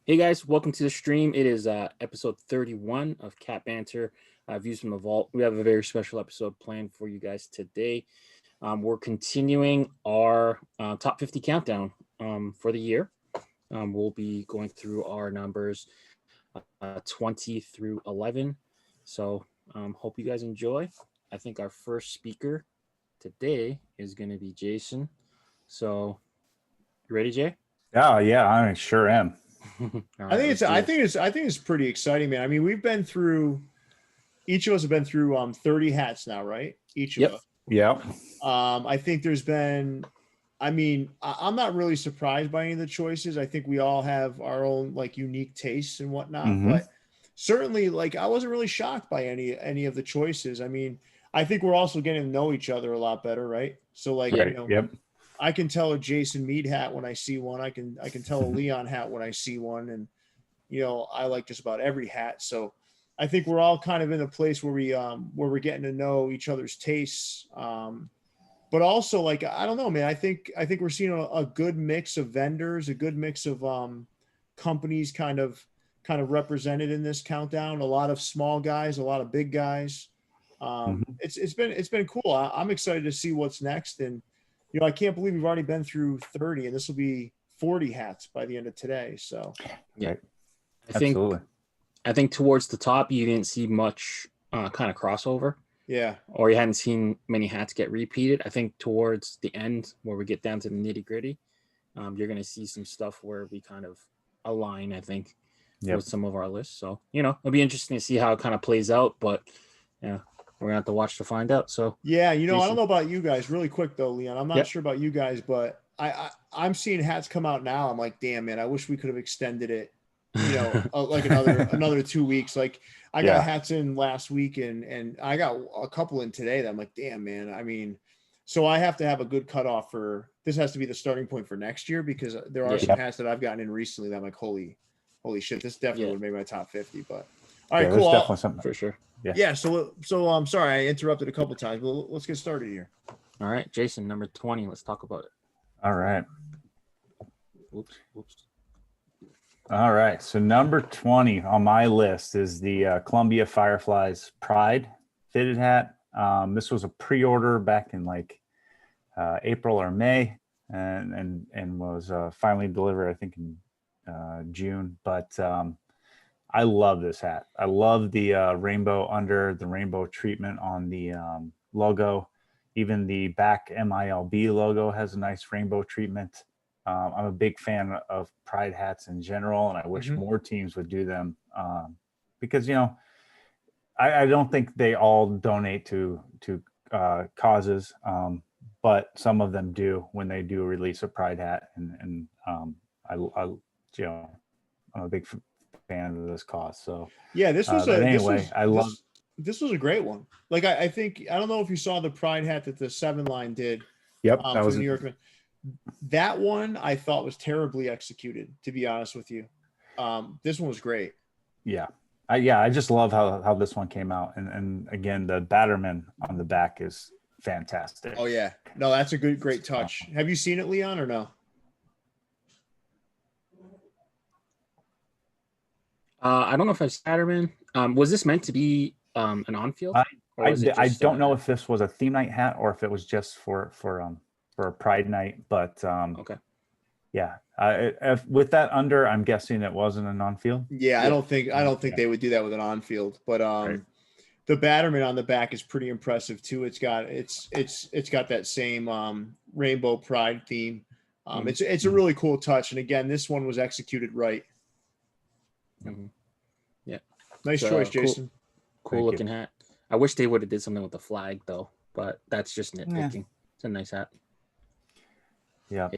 Hey guys, welcome to the stream. It is episode 31 of Cat Banter, Views from the Vault. We have a very special episode planned for you guys today. We're continuing our top 50 countdown for the year. We'll be going through our numbers 20 through 11. So hope you guys enjoy. I think our first speaker today is going to be Jason. So you ready, Jay? Oh yeah, I sure am. All I right, think let's it's do I this. think it's I think it's pretty exciting, man. I mean, each of us have been through 30 hats now, right? Each of Yep. us. Yeah. I think there's been I'm not really surprised by any of the choices. I think we all have our own like unique tastes and whatnot, Mm-hmm. but certainly like I wasn't really shocked by any of the choices. I mean, I think we're also getting to know each other a lot better, right? So like, Yeah. Right. Yep. I can tell a Jason Mead hat when I see one. I can tell a Leon hat when I see one, and I like just about every hat. So I think we're all kind of in a place where we're getting to know each other's tastes. But also like I don't know, man. I think we're seeing a good mix of vendors, a good mix of companies kind of represented in this countdown. A lot of small guys, a lot of big guys. Mm-hmm. It's been cool. I'm excited to see what's next, and I can't believe we've already been through 30, and this will be 40 hats by the end of today. So Yeah. Right. I think Absolutely. I think towards the top you didn't see much kind of crossover, yeah, or you hadn't seen many hats get repeated. I think towards the end, where we get down to the nitty gritty, you're going to see some stuff where we kind of align. I think Yep. with some of our lists. So it'll be interesting to see how it kind of plays out. But yeah, we're gonna have to watch to find out. So yeah. I don't Jason, know about you guys. Really quick though, Leon. I'm not yep, sure about you guys, but I'm seeing hats come out now. I'm like, damn, man. I wish we could have extended it. Like another 2 weeks. Like I got Yeah. hats in last week, and I got a couple in today. That I'm like, damn, man. I mean, so I have to have a good cutoff for this. Has to be the starting point for next year because there are yeah, some Yep. hats that I've gotten in recently that I'm like, holy shit, this definitely yeah, would make my top 50. But all right, Yeah. cool. There's definitely something. for sure. Yeah. Yeah, so I'm sorry I interrupted a couple times, but let's get started here. All right, Jason, number 20. Let's talk about it. All right. Oops. All right. So number 20 on my list is the Columbia Fireflies Pride fitted hat. This was a pre-order back in like April or May, and was finally delivered I think in June. But I love this hat. I love the rainbow under, the rainbow treatment on the logo. Even the back MILB logo has a nice rainbow treatment. I'm a big fan of Pride hats in general, and I wish Mm-hmm. more teams would do them because I don't think they all donate to causes, but some of them do when they do release a Pride hat, and I I'm a big fan of this cause. So, Yeah, but anyway, I love. this was a great one. Like I think I don't know if you saw the Pride hat that the Seven Line did Yep, that for the was New York. That one I thought was terribly executed. To be honest with you, this one was great. yeah. I just love how this one came out, and again the Batterman on the back is fantastic. Oh yeah, no, that's a great touch. Have you seen it, Leon, or no? I don't know if I've Satterman. Was this meant to be an on-field, I or was it I just? don't know if this was a theme night hat or if it was just for a Pride night, but Okay. yeah. With that under, I'm guessing it wasn't a non-field. Yeah, I Yeah. don't think Yeah. they would do that with an on-field, but Right. the Batterman on the back is pretty impressive too. It's got that same rainbow pride theme. It's a really cool touch, and again, this one was executed right. Mm-hmm. Yeah. Nice It's choice, a cool, Jason. cool Thank you. looking hat. I wish they would have did something with the flag though, but that's just Yeah. nitpicking. It's a nice hat. Yeah.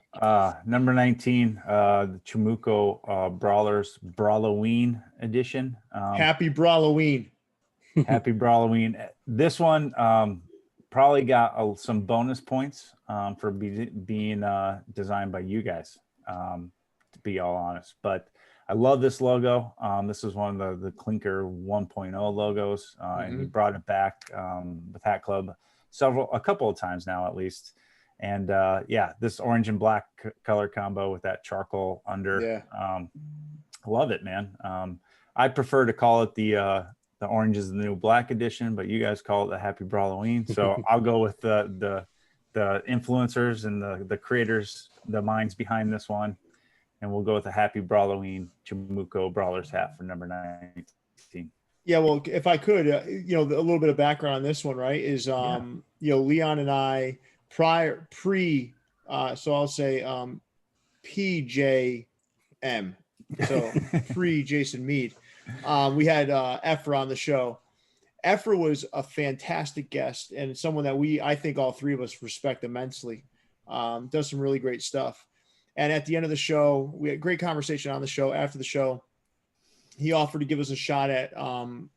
Number 19, the Chimuko Brawlers Brawloween edition. Happy Brawloween. Happy Brawloween. This one probably got some bonus points for being designed by you guys, to be all honest. But I love this logo. This is one of the Clinker 1.0 logos, and he brought it back with Hat Club a couple of times now at least. And yeah, this orange and black color combo with that charcoal under, Yeah. Love it, man. I prefer to call it the orange is the new black edition, but you guys call it the Happy Brawloween. So I'll go with the influencers and the creators, the minds behind this one, and we'll go with the Happy Brawloween Chamuco Brawlers hat for number 19. Yeah, well, if I could, a little bit of background on this one, right? Is Leon and I so I'll say PJM, so pre Jason Mead. We had Ephra on the show. Ephra was a fantastic guest and someone that I think all three of us respect immensely. Does some really great stuff. And at the end of the show, we had a great conversation on the show. After the show, he offered to give us a shot at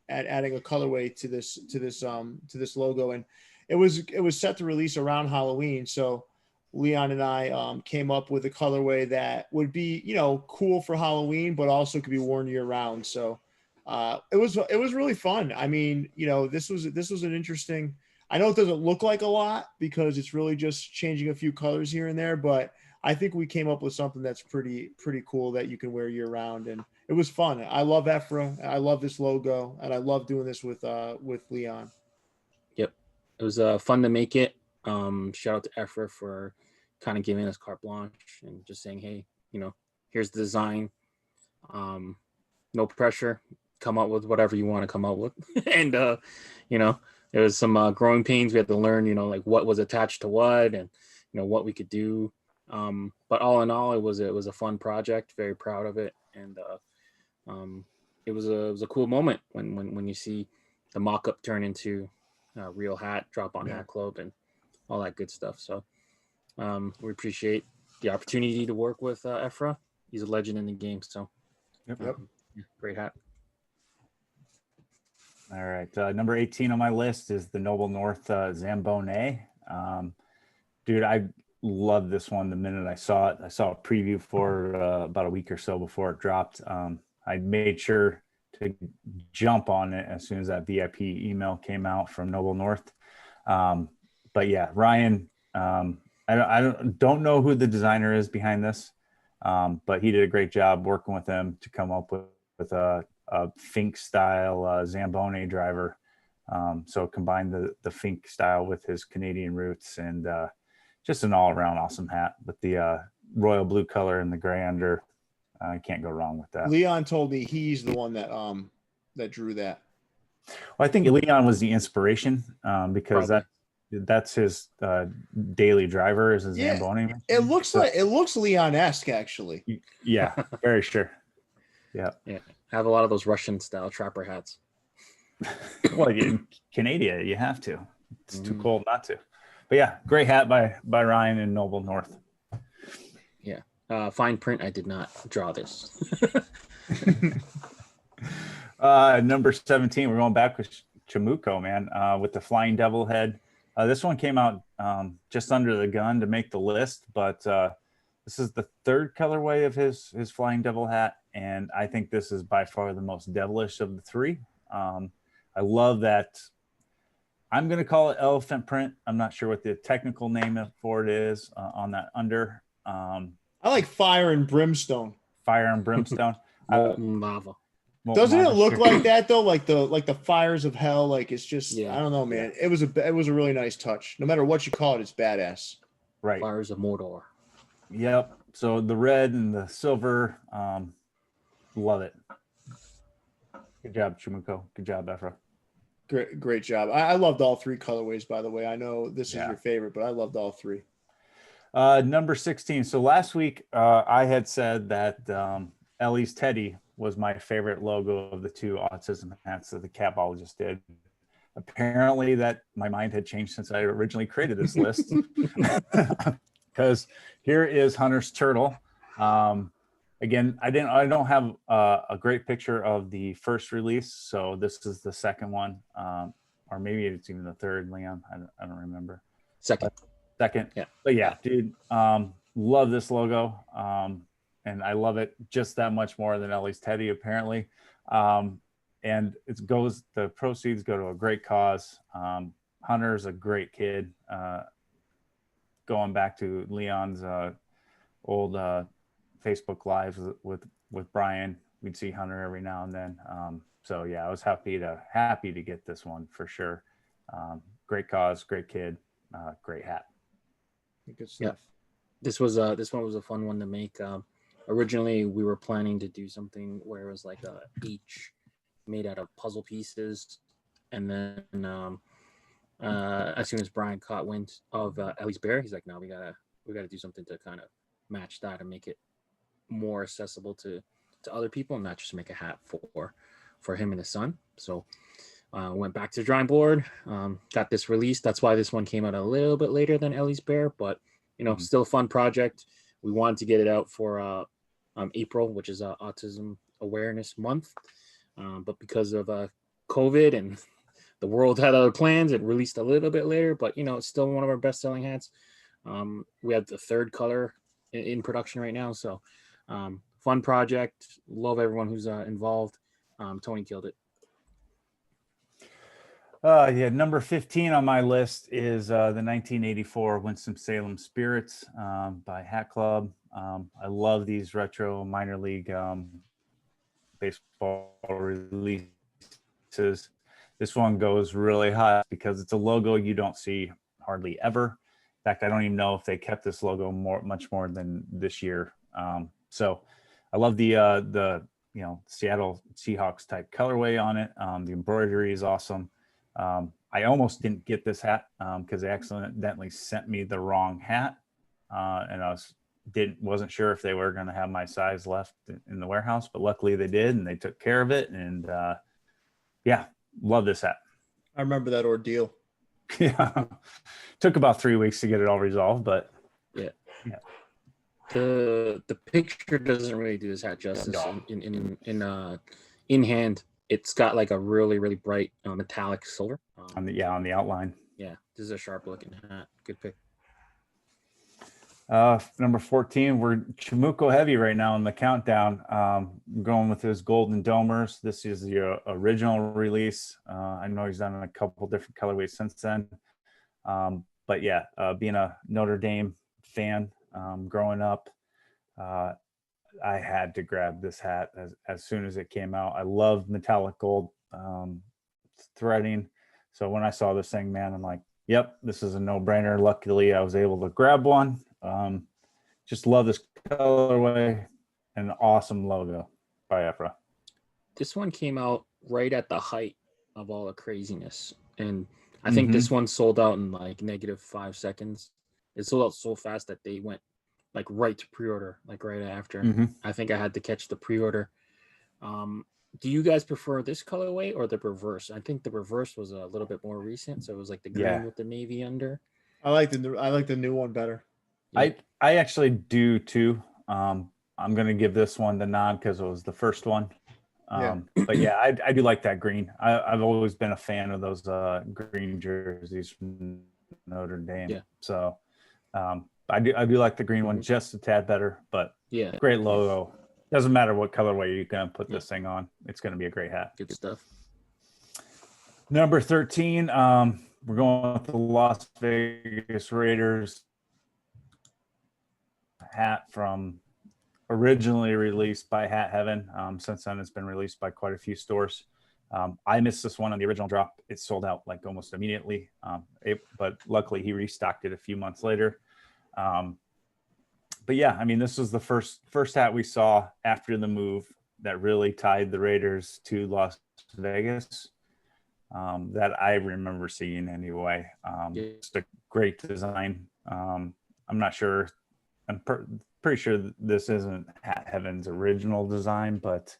adding a colorway to this logo, and it was set to release around Halloween. So Leon and I came up with a colorway that would be cool for Halloween, but also could be worn year round. So it was really fun. I mean, this was an interesting. I know it doesn't look like a lot because it's really just changing a few colors here and there, but I think we came up with something that's pretty cool that you can wear year round, and it was fun. I love Ephra. I love this logo, and I love doing this with Leon. Yep, it was fun to make it. Shout out to Ephra for kind of giving us carte blanche and just saying, hey, here's the design. No pressure. Come up with whatever you want to come up with, and there was some growing pains. We had to learn, like what was attached to what, and what we could do. But all in all, it was a fun project. Very proud of it, and it was a cool moment when you see the mock-up turn into a real hat, drop on Hat Club, and all that good stuff. So we appreciate the opportunity to work with Ephra. He's a legend in the game. So great hat. All right, number 18 on my list is the Noble North Zamboni. Dude, I love this one the minute I saw it. I saw a preview for about a week or so before it dropped. I made sure to jump on it as soon as that VIP email came out from Noble North. But yeah, Ryan, I don't know who the designer is behind this, but he did a great job working with them to come up with a Fink style Zamboni driver. So combine the Fink style with his Canadian roots, and just an all-around awesome hat with the royal blue color and the gray under. I can't go wrong with that. Leon told me he's the one that drew that. Well, I think Leon was the inspiration because that's his daily driver is a Zamboni. It looks Leon-esque actually. Yeah, very sure. Yeah. I have a lot of those Russian style trapper hats. Well, in Canada, you have to. It's too cold not to. But yeah, great hat by Ryan and Noble North. Yeah. Fine print. I did not draw this. Number 17, we're going back with Chamuco, man, with the Flying Devil head. This one came out just under the gun to make the list, but this is the third colorway of his Flying Devil hat, and I think this is by far the most devilish of the three. I love that. I'm going to call it elephant print. I'm not sure what the technical name for it is on that under. I like fire and brimstone. Fire and brimstone. Lava. Doesn't it look like that though? Like the fires of hell. Like it's just I don't know, man. Yeah. It was a really nice touch. No matter what you call it, it's badass. Right. Fires of Mordor. Yep. So the red and the silver, love it. Good job, Chamuco. Good job, Ephra. Great job. I loved all three colorways, by the way. I know this is your favorite, but I loved all three. Number 16. So last week, I had said that Ellie's Teddy was my favorite logo of the two autism hats that the Capologist did. Apparently that my mind had changed since I originally created this list. Because here is Hunter's turtle. Again, I don't have a great picture of the first release, so this is the second one, or maybe it's even the third, Leon. I don't remember. Second, yeah. But yeah, dude, love this logo, and I love it just that much more than Ellie's Teddy, apparently. And the proceeds go to a great cause. Hunter's a great kid. Going back to Leon's old Facebook Lives with Brian, we'd see Hunter every now and then. So yeah, I was happy to get this one for sure. Great cause, great kid, great hat. Good stuff. Yeah. This one was a fun one to make. Originally, we were planning to do something where it was like each made out of puzzle pieces, and then as soon as Brian caught wind of Ellie's bear, he's like, "No, we gotta do something to kind of match that and make it more accessible to other people, and not just make a hat for him and his son." So went back to the drawing board, got this released. That's why this one came out a little bit later than Ellie's bear, but still a fun project. We wanted to get it out for April, which is Autism Awareness Month, but because of COVID and the world had other plans, it released a little bit later. But it's still one of our best-selling hats. We have the third color in production right now, so fun project. Love everyone who's involved. Tony killed it. Yeah, number 15 on my list is the 1984 Winston-Salem Spirits by Hat Club. I love these retro minor league baseball releases. This one goes really high because it's a logo you don't see hardly ever. In fact, I don't even know if they kept this logo much more than this year. So I love the Seattle Seahawks type colorway on it. The embroidery is awesome. I almost didn't get this hat because they accidentally sent me the wrong hat, and I wasn't sure if they were going to have my size left in the warehouse, but luckily they did, and they took care of it. And yeah, love this hat. I remember that ordeal. Yeah, took about 3 weeks to get it all resolved, but yeah. The picture doesn't really do this hat justice. In hand, it's got like a really, really bright metallic silver on the outline. Yeah, this is a sharp looking hat. Good pick. Number 14, we're Chimuko heavy right now in the countdown. Going with his Golden Domers. This is the original release. I know he's done a couple different colorways since then. But yeah, being a Notre Dame fan growing up, I had to grab this hat as soon as it came out. I love metallic gold threading. So when I saw this thing, man, I'm like, yep, this is a no-brainer. Luckily, I was able to grab one. Just love this colorway and awesome logo by Efra. This one came out right at the height of all the craziness. And I think this one sold out in like -5 seconds. It sold out so fast that they went like right to pre-order, like right after. I think I had to catch the pre-order. Do you guys prefer this colorway or the reverse? I think the reverse was a little bit more recent, so it was like the green with the navy under. I like the new one better. Yeah. I actually do too. I'm gonna give this one the nod because it was the first one. But yeah, I do like that green. I've always been a fan of those green jerseys from Notre Dame. Yeah. So I do like the green one just a tad better, but yeah, great logo. Doesn't matter what colorway you're gonna put this thing on. It's gonna be a great hat. Good stuff. Number 13, we're going with the Las Vegas Raiders hat from originally released by Hat Heaven. Since then, it's been released by quite a few stores. I missed this one on the original drop. It sold out like almost immediately, but luckily he restocked it a few months later. But yeah, I mean, this was the first hat we saw after the move that really tied the Raiders to Las Vegas that I remember seeing anyway. Just a great design. I'm not sure. I'm pretty sure this isn't Hat Heaven's original design, but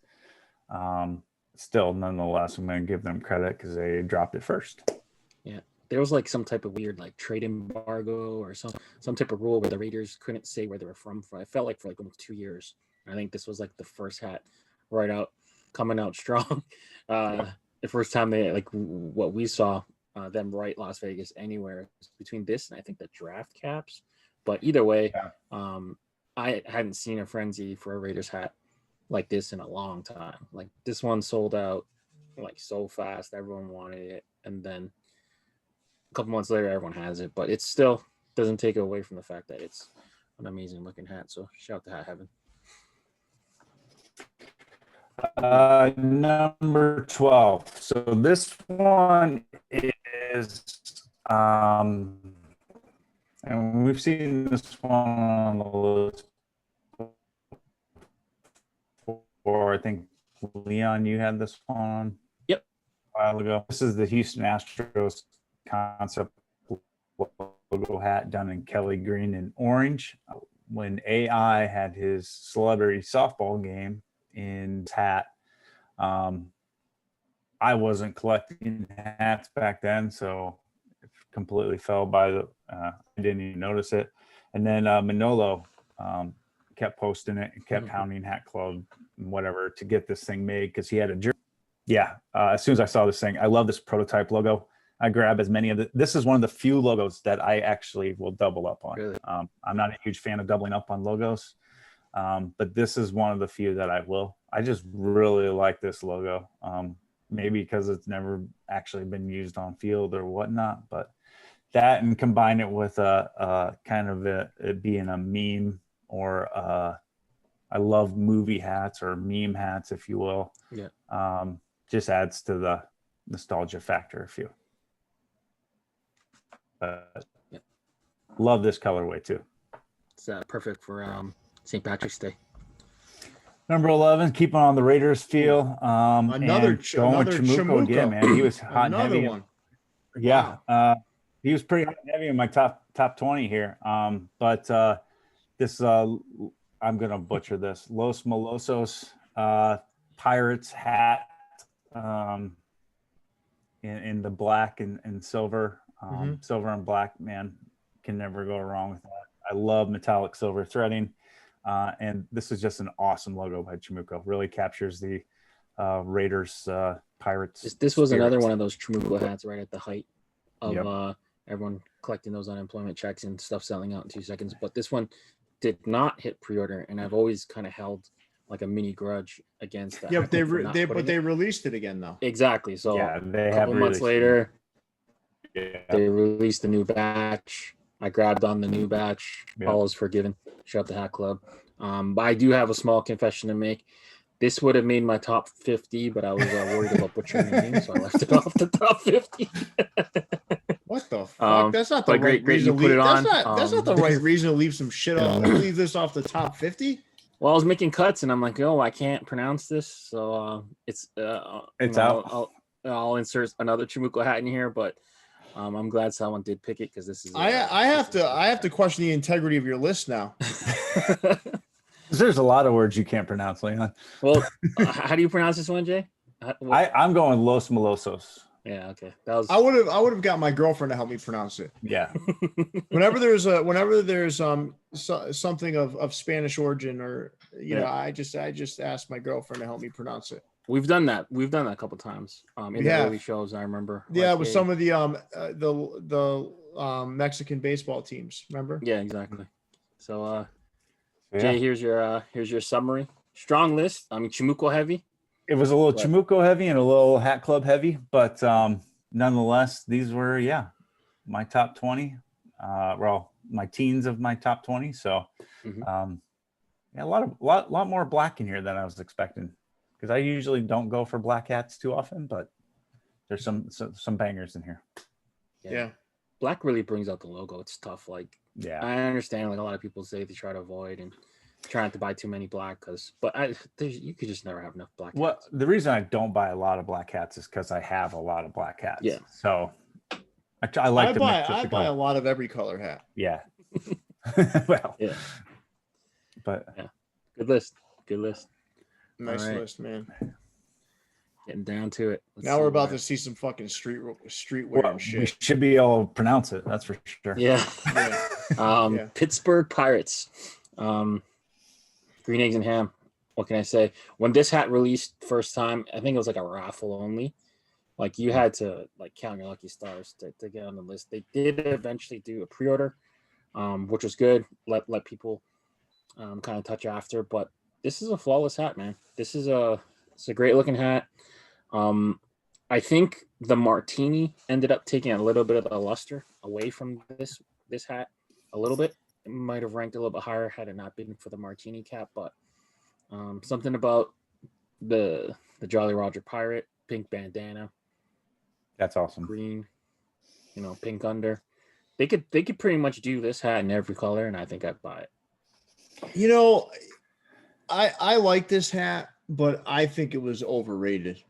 still, nonetheless, I'm going to give them credit because they dropped it first. Yeah. There was like some type of weird like trade embargo or some type of rule where the Raiders couldn't say where they were from. I felt like for like almost 2 years. I think this was like the first hat coming out strong. The first time they like what we saw them write Las Vegas anywhere between this and I think the draft caps. But either way, I hadn't seen a frenzy for a Raiders hat like this in a long time. Like this one sold out like so fast, everyone wanted it, and then a couple months later, everyone has it, but it still doesn't take away from the fact that it's an amazing looking hat. So shout out to Hat Heaven. Number 12. So this one is, and we've seen this one on the list before. I think, Leon, you had this one on Yep. a while ago. This is the Houston Astros concept logo hat done in Kelly green and orange. When AI had his celebrity softball game in his hat, I wasn't collecting hats back then, so it completely fell by the. I didn't even notice it. And then Manolo kept posting it and kept hounding Hat Club and whatever to get this thing made because he had a jersey. Yeah, as soon as I saw this thing, I love this prototype logo. I grab as many of the. This is one of the few logos that I actually will double up on. Really? I'm not a huge fan of doubling up on logos, but this is one of the few that I will. I just really like this logo. Maybe because it's never actually been used on field or whatnot, but that and combine it with a kind of it being a meme or I love movie hats or meme hats, if you will. Yeah. Just adds to the nostalgia factor, if you. Yeah. Love this colorway too. It's perfect for St. Patrick's Day. Number 11, keeping on the Raiders feel. Another Chimuko again, man. He was hot and heavy. One. Yeah, wow. He was pretty hot and heavy in my top 20 here. But this I'm gonna butcher this. Los Molosos Pirates hat in the black and silver. Silver and black, man, can never go wrong with that. I love metallic silver threading. And this is just an awesome logo by Chimuko. Really captures the Raiders, Pirates. This was another one of those Chimuko hats right at the height of everyone collecting those unemployment checks and stuff selling out in 2 seconds. But this one did not hit pre-order, and I've always kind of held like a mini grudge against that. Yeah, but they released it again though. Exactly. So yeah, a couple months later, they released a new batch. I grabbed on the new batch. All is forgiven. Shout out to Hat Club. But I do have a small confession to make. This would have made my top 50, but I was worried about butchering the name, so I left it off the top 50. What the fuck? That's not the right reason to leave. That's not the right reason to leave some shit off. Leave this off the top 50. Well, I was making cuts, and I'm like, oh, I can't pronounce this, so it's out. I'll insert another Chimuko hat in here, but I'm glad someone did pick it because this is. I have to question the integrity of your list now. There's a lot of words you can't pronounce, Leon. Well, how do you pronounce this one, Jay? I'm going Los Molosos. Yeah, okay. That was. I would have got my girlfriend to help me pronounce it. Yeah. whenever there's something of Spanish origin or I just asked my girlfriend to help me pronounce it. We've done that. We've done that a couple times in the early shows. I remember. Yeah, with some of the Mexican baseball teams. Remember? Yeah, exactly. So, Jay, here's your summary. Strong list. I mean, Chimuko heavy. It was a little Chimuko heavy and a little Hat Club heavy, but nonetheless, these were my top 20. My teens of my top 20. So, a lot more black in here than I was expecting. Because I usually don't go for black hats too often, but there's some bangers in here. Yeah. Black really brings out the logo. It's tough. Like, I understand. Like a lot of people say they try to avoid and try not to buy too many black you could just never have enough black. Well, the reason I don't buy a lot of black hats is because I have a lot of black hats. Yeah. So I like to mix I buy a lot of every color hat. Yeah. Well. Yeah. But Good list. Nice list, man. Getting down to it. Now we're about to see some fucking streetwear and shit. We should be able to pronounce it. That's for sure. Yeah. Pittsburgh Pirates. Green eggs and ham. What can I say? When this hat released first time, I think it was like a raffle only. Like you had to count your lucky stars to get on the list. They did eventually do a pre-order, which was good. Let people kind of touch after, but this is a flawless hat, man. It's a great looking hat. I think the Martini ended up taking a little bit of the luster away from this hat a little bit. It might have ranked a little bit higher had it not been for the Martini cap, but something about the Jolly Roger pirate, pink bandana, That's awesome. green, pink under. They could pretty much do this hat in every color, and I think I'd buy it. I like this hat, but I think it was overrated.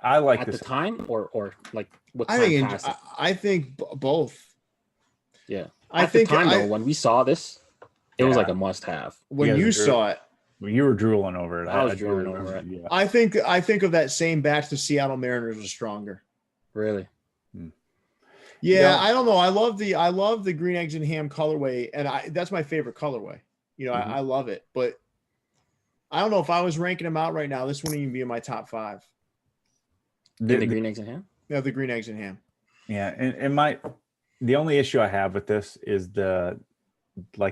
I like at this the time, or like what I time think passed it? I think both. Yeah. I At think the time though, when we saw this, it was Yeah. like a must-have. when You you guys are- saw it, You were drooling over it. I was do drooling remember, over it. Yeah. I think of that same batch. The Seattle Mariners was stronger. Really? Yeah, know- I don't know. I love the green eggs and ham colorway, and that's my favorite colorway. I love it, but I don't know if I was ranking them out right now. This wouldn't even be in my top 5. The green eggs and ham? No, the green eggs and ham. Yeah, and the only issue I have with this is the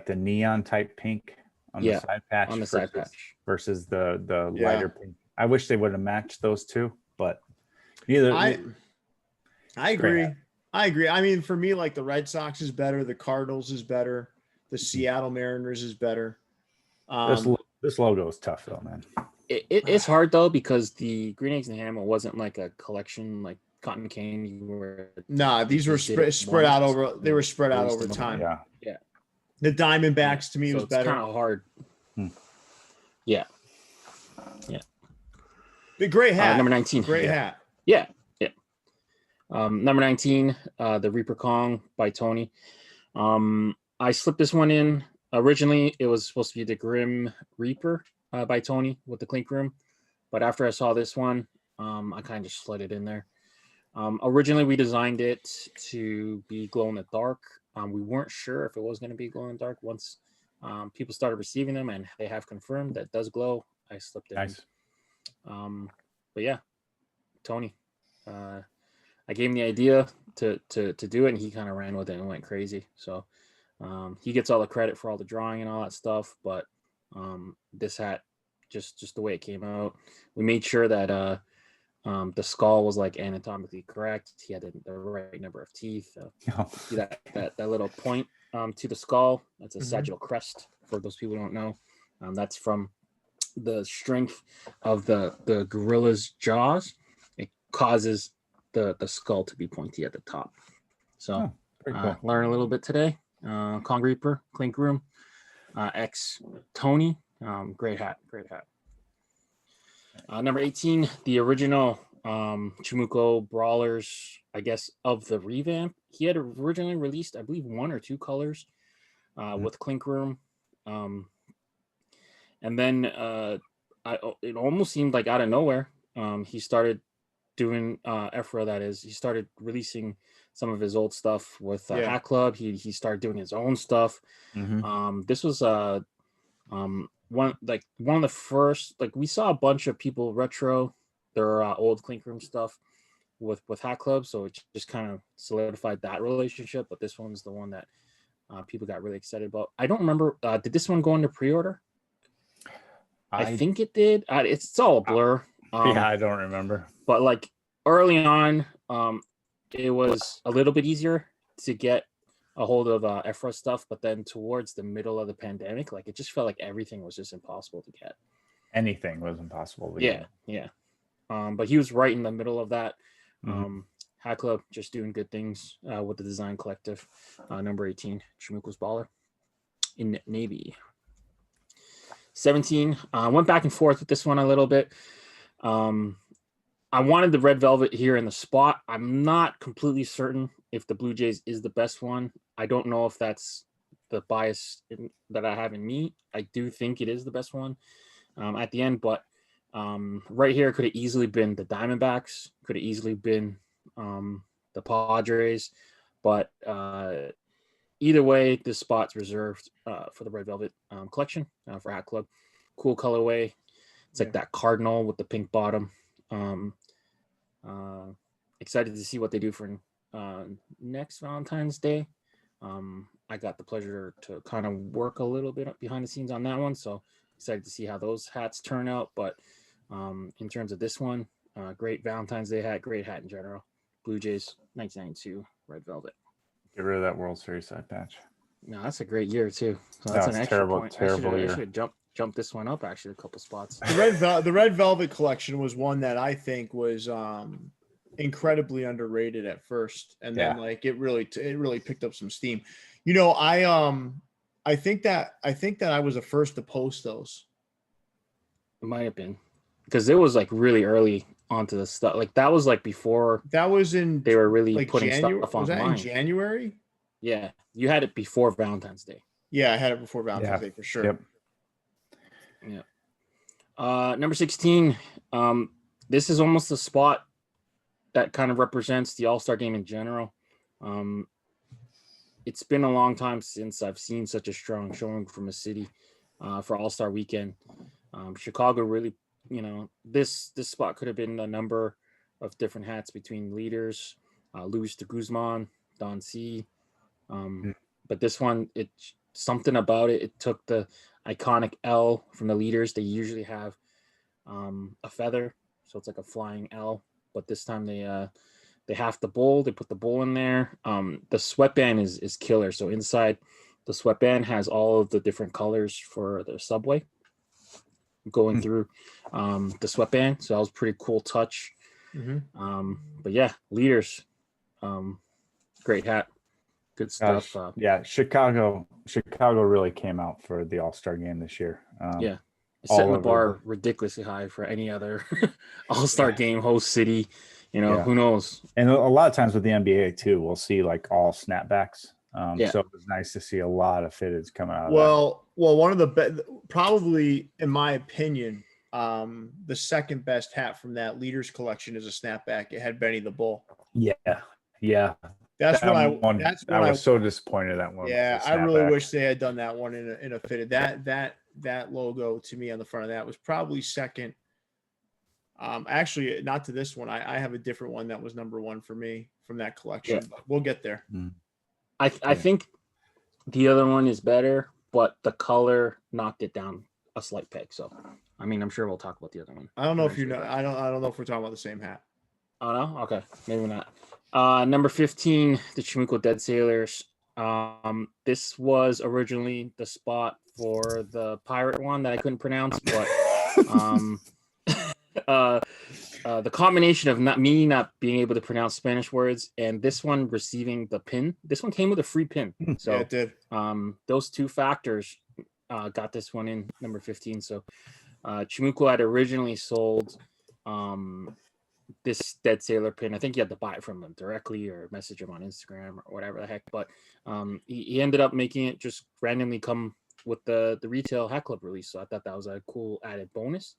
neon type pink on the side patch versus the lighter pink. I wish they would have matched those two, but either I agree. hat. I agree. I mean, for me, like the Red Sox is better, the Cardinals is better, the Seattle Mariners is better. This logo is tough though, man. It's hard though, because the green eggs and ham wasn't like a collection like cotton candy. These were spread out over. They were spread out over time. Yeah. The Diamondbacks to me was better. It's kind of hard. Yeah. But great hat. Number 19. Great hat. Yeah. Number 19, the Reaper Kong by Tony. I slipped this one in. Originally, it was supposed to be the Grim Reaper by Tony with the clink room, but after I saw this one, I kind of just slid it in there. Originally, we designed it to be glow in the dark. We weren't sure if it was going to be glow in the dark. Once people started receiving them and they have confirmed that it does glow, I slipped it Nice. in. But yeah, Tony. I gave him the idea to do it, and he kind of ran with it and went crazy. So he gets all the credit for all the drawing and all that stuff. But this hat, just the way it came out, we made sure that the skull was like anatomically correct. He had the right number of teeth. See that little point to the skull. That's a sagittal crest. For those people who don't know, that's from the strength of the gorilla's jaws. It causes the skull to be pointy at the top. So cool. Learn a little bit today. Kong Reaper, Clink Room, X Tony. Great hat. Number 18, the original Chimuko Brawlers, I guess, of the revamp. He had originally released, I believe, 1 or 2 colors with Clink Room. And then it almost seemed like out of nowhere, he started doing Ephra, that is. He started releasing some of his old stuff with Hat Club. He started doing his own stuff. This was one of the first, like, we saw a bunch of people retro their old Clink Room stuff with Hat Club, so it just kind of solidified that relationship. But this one's the one that people got really excited about. I don't remember, did this one go into pre-order? I think it did. It's all a blur. I don't remember. But like early on, it was a little bit easier to get a hold of Ephra stuff, but then towards the middle of the pandemic, like it just felt like everything was just impossible to get. Anything was impossible to get. Yeah. But he was right in the middle of that. Hat Club just doing good things with the design collective. Number 18, Chimuko's Baller in Navy. 17, went back and forth with this one a little bit. I wanted the red velvet here in the spot. I'm not completely certain if the Blue Jays is the best one. I don't know if that's the bias that I have in me. I do think it is the best one at the end, but right here could have easily been the Diamondbacks, could have easily been the Padres, but either way, this spot's reserved for the red velvet collection for Hat Club. Cool colorway. It's like that cardinal with the pink bottom. Excited to see what they do for next Valentine's Day. I got the pleasure to kind of work a little bit behind the scenes on that one, so excited to see how those hats turn out. But in terms of this one, great Valentine's Day hat, great hat in general. Blue Jays 1992 red velvet. Get rid of that World Series side patch. No, that's a great year too. So that's an extra terrible, point. terrible I year. should have jumped jump this one up actually a couple spots. The red velvet collection was one that I think was incredibly underrated at first, and then like it really picked up some steam. You know, I think that I was the first to post those. It might have been because it was like really early onto the stuff. Like that was like before that was in they were really like putting January. stuff Was that online. in January? Yeah, you had it before Valentine's Day. Yeah, I had it before Valentine's Day for sure. Yep. Yeah. Number 16. This is almost the spot that kind of represents the All-Star game in general. It's been a long time since I've seen such a strong showing from a city for All-Star weekend. Chicago really, you know, this spot could have been a number of different hats between leaders, Luis de Guzman, Don C. But this one, it's something about it. It took the iconic L from the leaders. They usually have a feather, so it's like a flying L. But this time they have the bowl. They put the bowl in there. The sweatband is killer. So inside the sweatband has all of the different colors for the subway going through the sweatband. So that was a pretty cool touch. But yeah, leaders, great hat, good stuff. Yeah, Chicago really came out for the All-Star game this year. Yeah, it's setting the bar ridiculously high for any other All-Star game host city. You know, who knows? And a lot of times with the NBA too, we'll see like all snapbacks. So it was nice to see a lot of fitteds coming out of well, one of the probably, in my opinion, the second best hat from that leaders collection is a snapback. It had Benny the Bull. Yeah. That's that when I was so disappointed that one. Yeah, I really wish they had done that one in a fitted. That logo to me on the front of that was probably second. Actually, not to this one. I have a different one that was number one for me from that collection. But we'll get there. I think the other one is better, but the color knocked it down a slight peg. So, I mean, I'm sure we'll talk about the other one. I don't know if you know. I don't know if we're talking about the same hat. Oh no, okay, maybe not. Number 15, the Chimuco Dead Sailors. This was originally the spot for the pirate one that I couldn't pronounce, but the combination of not being able to pronounce Spanish words and this one receiving the pin. This one came with a free pin. So yeah, it did. Those two factors got this one in number 15. So Chimuco had originally sold this Dead Sailor pin. I think you had to buy it from them directly or message him on Instagram or whatever the heck. But he ended up making it just randomly come with the retail Hat Club release. So I thought that was a cool added bonus.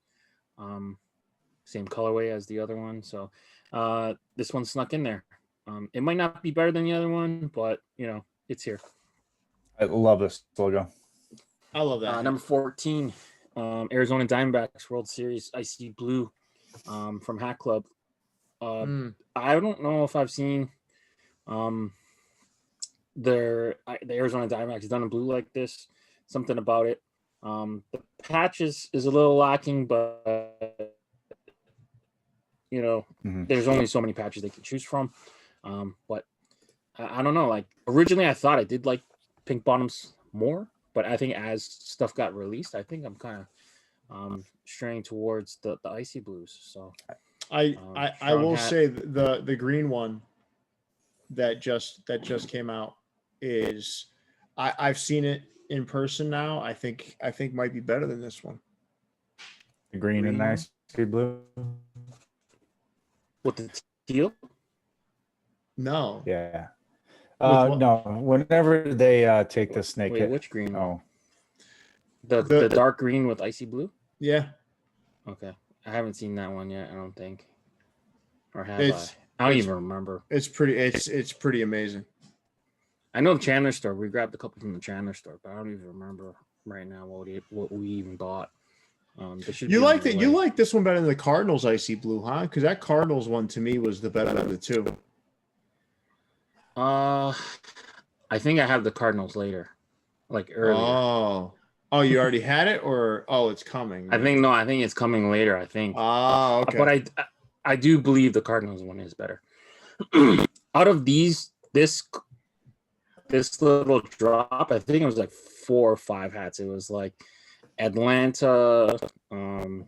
Same colorway as the other one. So this one snuck in there. It might not be better than the other one, but you know, it's here. I love this logo. I love that. Number 14, Arizona Diamondbacks World Series Icy Blue from Hat Club. I don't know if I've seen the Arizona Diamondbacks done in blue like this. Something about it. The patch is a little lacking, but you know, there's only so many patches they can choose from. But I don't know. Like originally, I thought I did like pink bottoms more, but I think as stuff got released, I think I'm kind of straying towards the icy blues. So I will say the green one that just came out is I've seen it in person now. I think might be better than this one. The green and icy blue. With the teal? No. Yeah. No. Whenever they take the snake. Wait, which green? Oh. The dark green with icy blue? Yeah. Okay. I haven't seen that one yet, I don't think. Or have I? I don't even remember. It's pretty amazing. I know the Chandler store. We grabbed a couple from the Chandler store, but I don't even remember right now what we even bought. You like that? You like this one better than the Cardinals icy blue, huh? Because that Cardinals one to me was the better of the two. I think I have the Cardinals later, like earlier. Oh, you already had it, or it's coming. I think it's coming later. I think. Okay. But I do believe the Cardinals one is better. Out of this little drop, I think it was like 4 or 5 hats. It was like Atlanta,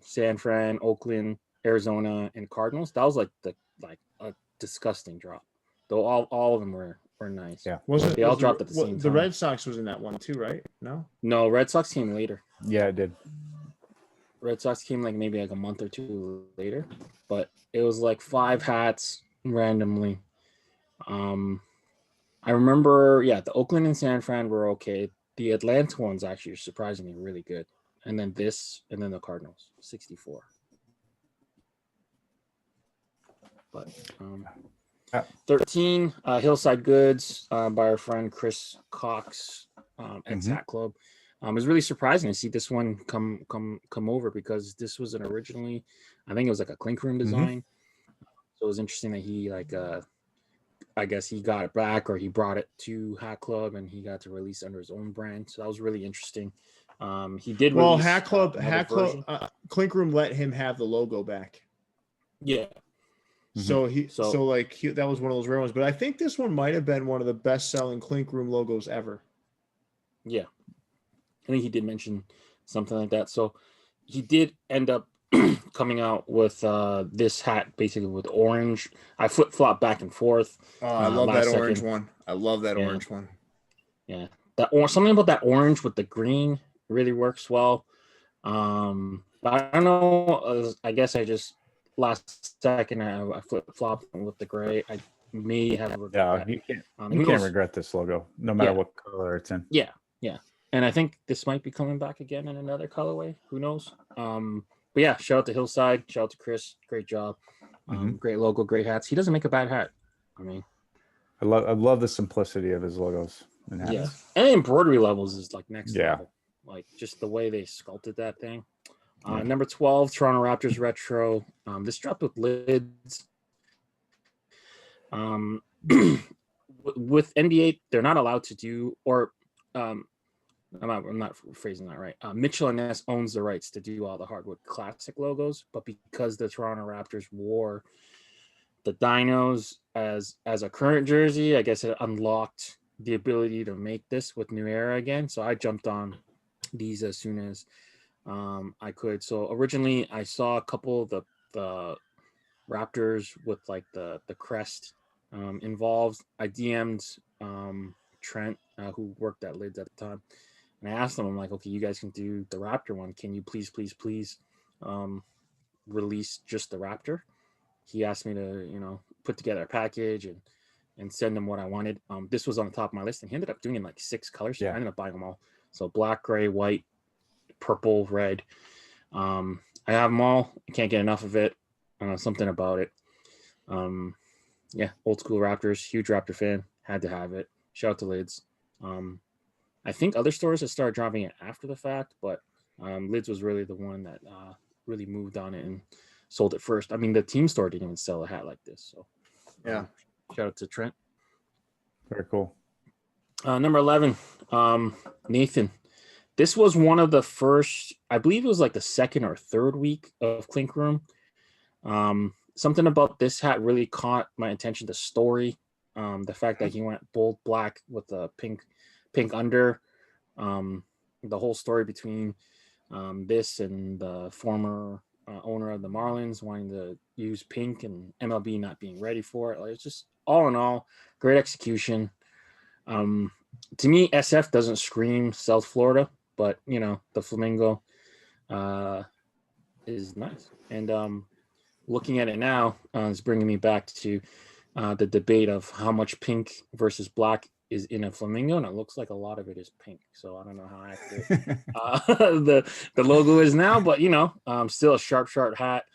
San Fran, Oakland, Arizona, and Cardinals. That was like a disgusting drop. Though all of them were nice. Yeah. They all dropped at the same time. The Red Sox was in that one too, right? No, Red Sox came later. Yeah, it did. Red Sox came like maybe like a month or two later, but it was like 5 hats randomly. I remember, the Oakland and San Fran were okay. The Atlanta ones actually are surprisingly really good. And then the Cardinals, 64. But 13, Hillside Goods by our friend Chris Cox at Zach Club. It was really surprising to see this one come over, because this was originally, I think it was like a clink room design. So it was interesting that he I guess he got it back, or he brought it to Hat Club and he got to release under his own brand. So that was really interesting. He did release Hat Club, Clink Room let him have the logo back. Yeah. So that was one of those rare ones. But I think this one might have been one of the best selling Clink Room logos ever. Yeah. I think he did mention something like that. So he did end up coming out with this hat basically with orange. I flip-flop back and forth. Oh, I love that orange one. I love that orange one. Yeah. Something about that orange with the green really works well. But I don't know. I guess I just last second I flip-flopped with the gray. I may have regret that. You can't regret this logo, no matter what color it's in. Yeah. And I think this might be coming back again in another colorway. Who knows? But yeah, shout out to Hillside. Shout out to Chris. Great job. Great logo, great hats. He doesn't make a bad hat. I mean, I love the simplicity of his logos and hats. Yeah, and the embroidery levels is like next level. Like just the way they sculpted that thing. Number 12, Toronto Raptors retro. This dropped with lids. With NBA, they're not allowed to do, or I'm not phrasing that right. Mitchell & Ness owns the rights to do all the hardwood classic logos, but because the Toronto Raptors wore the dinos as a current jersey, I guess it unlocked the ability to make this with New Era again. So I jumped on these as soon as I could. So originally I saw a couple of the Raptors with like the crest involved. I DM'd Trent, who worked at Lids at the time. And I asked them, I'm like, okay, you guys can do the Raptor one. Can you please release just the Raptor? He asked me to, put together a package and send him what I wanted. This was on the top of my list, and he ended up doing it in like 6 colors. So I ended up buying them all. So black, gray, white, purple, red. I have them all. I can't get enough of it. Something about it. Old school Raptors, huge Raptor fan. Had to have it. Shout out to Lids. I think other stores have started dropping it after the fact, but Lids was really the one that really moved on it and sold it first. I mean, the team store didn't even sell a hat like this. So, shout out to Trent. Very cool. Number 11, Nathan. This was one of the first, I believe it was like the second or third week of Clink Room. Something about this hat really caught my attention. The story, the fact that he went bold black with the pink under, the whole story between this and the former owner of the Marlins wanting to use pink and MLB not being ready for it. Like, it's just all in all, great execution. To me, SF doesn't scream South Florida, but the flamingo is nice. And looking at it now is bringing me back to the debate of how much pink versus black is in a flamingo, and it looks like a lot of it is pink. So I don't know how accurate the logo is now, but still a sharp hat.